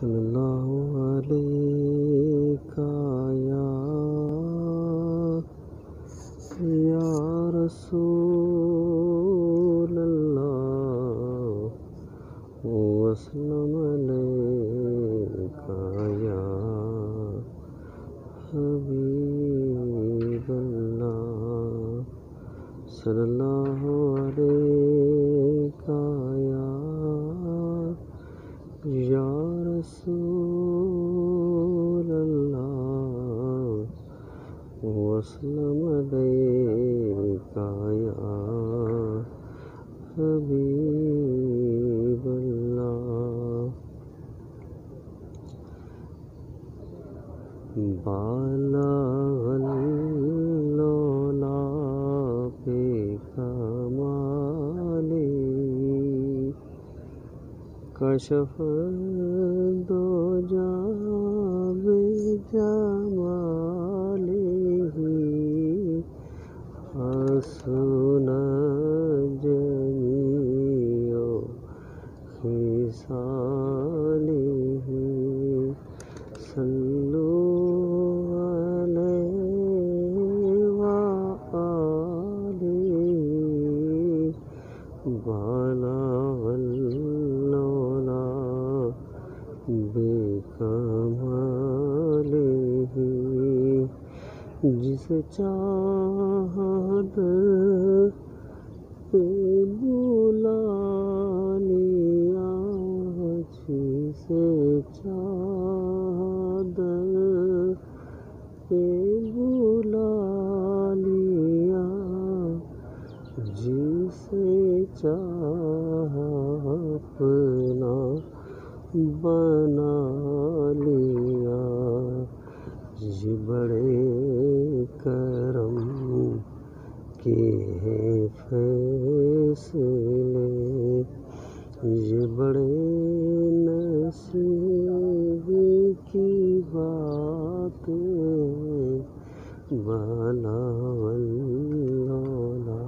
صلی اللہ علیہ یا رسول اللہ وسلم علیک یا حبیب اللہ صلی اللہ علیہ یا رسول اللہ وسلم علیک یا حبیب اللہ بالغ العلا بکمالی کشف الدجى بجماله حسن جميع خصاله صلوا عليه وآله بالغ العلا بکماله جسے چاہت پہ بلا لیا جسے چاہت پہ بلا لیا جسے چاہ اپنا بنا لیا یہ بڑے کرم کے ہیں فیصلے یہ بڑے نصیب کی بات بالغ العلا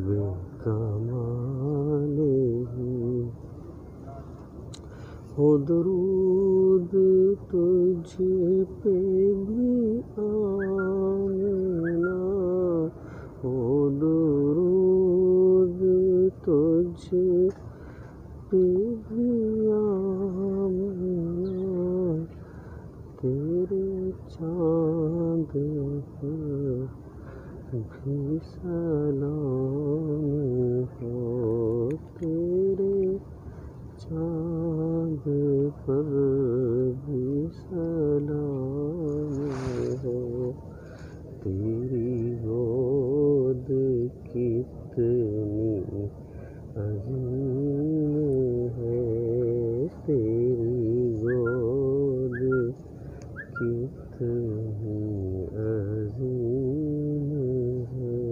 بکماله ہو درود تجھ پہ بھی آمنا ہو درود تجھ پہ بھی آمنا تیرے چاند پر بھی سلام ہو تیرے چاند پر بھی سلام ہو تیری گود کتنی عظیم ہے تیری گود کتنی عظیم ہے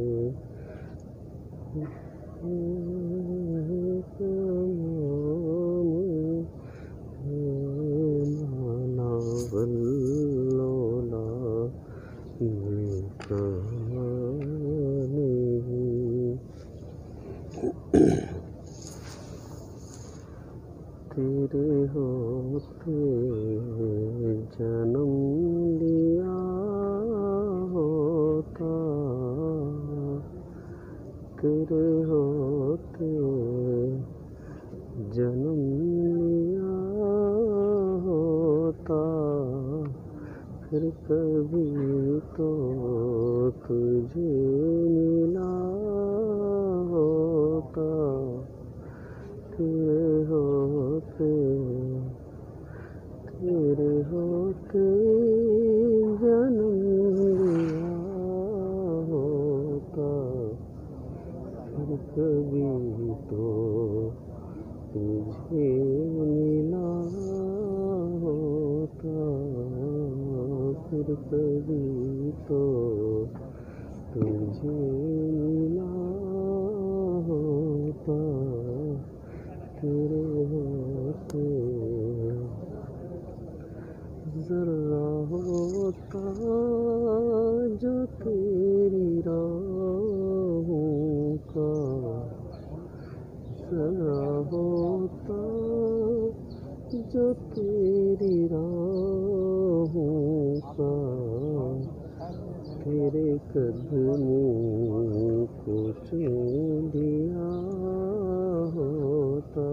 تیرے ہوتے جنم لیا ہوتا تیرے ہوتے جنم لیا ہوتا پھر کبھی تو تجھے ملا ہوتا تیرے ہوتے جنم لیا ہوتا پھر کبھی تو تجھے ملا ہوتا پھر کبھی تو تجھے ملا ہوتا تیرے ہوتے ذرہ ہوتا جو تیری راہوں کا ذرہ ہوتا جو تیری راہوں کا تیرے قدموں کو چوم لیا ہوتا،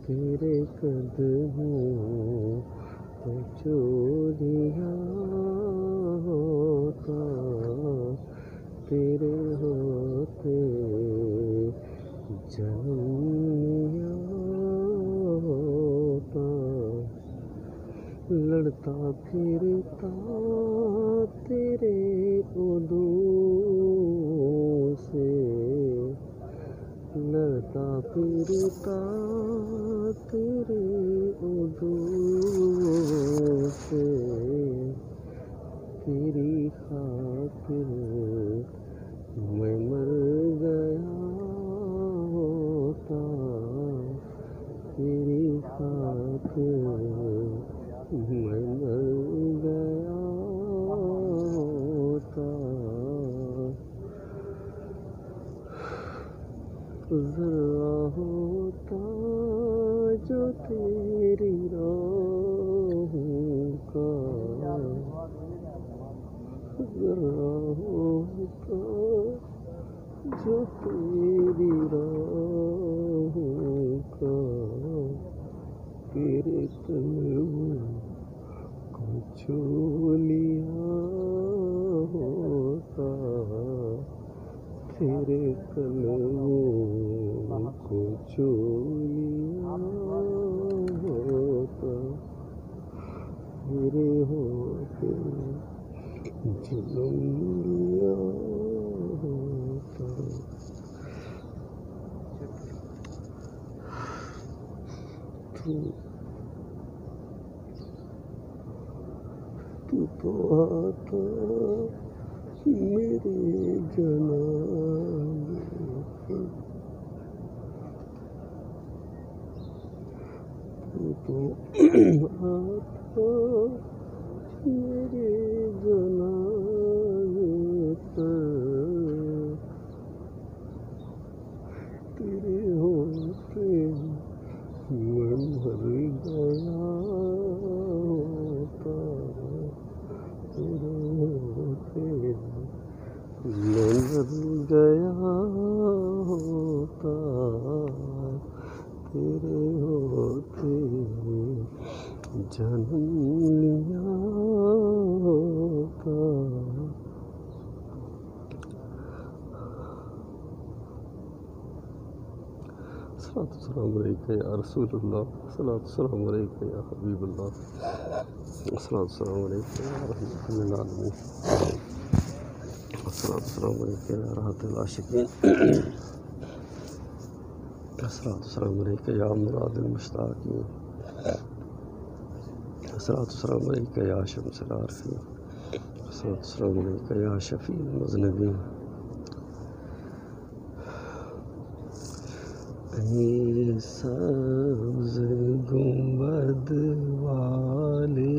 تیرے قدموں کو چوم لیا ہوتا، تیرے ہوتے جنم لیا ہوتا، لڑتا پھرتا تیرے عدو سے، لڑتا پھرتا تیرے عدو سے، تیری خاطر میں مر گیا ہوتا، تیری خاطر میں مر گیا ہوتا، ذرا ہوتا جو تیری راہوں کا، ذرا ہوتا جو تیری راہوں کا، تیرے قدموں کو چھو لیا ہوتا، تیرے قدموں کو چھو لیا ہوتا، تیرے ہوتے جنم لیا ہوتا، تو آتا میرے جنازے پر، تو آتا میرے جنازے پر، تیرے ہوتے میں مر گیا ہوتا، تیرے ہوتے میں مر گیا ہوتا، تیرے ہوتے جنم لیا ہوتا، صلاۃ السلام علیکہ یا رسول اللہ، صلاۃ السلام علیکہ یا حبیب اللہ، صلاۃ السلام علیکہ یا رحمۃ للعالمین، صلاۃ السلام علیکہ یا راحت العاشقین، صلاۃ السلام علیکہ یا مراد المشتاقین، صلاۃ السلام علیکہ یا شمس العارفین، صلاۃ السلام علیکہ یا شفیع المذنبین، اے سبز گنبد والے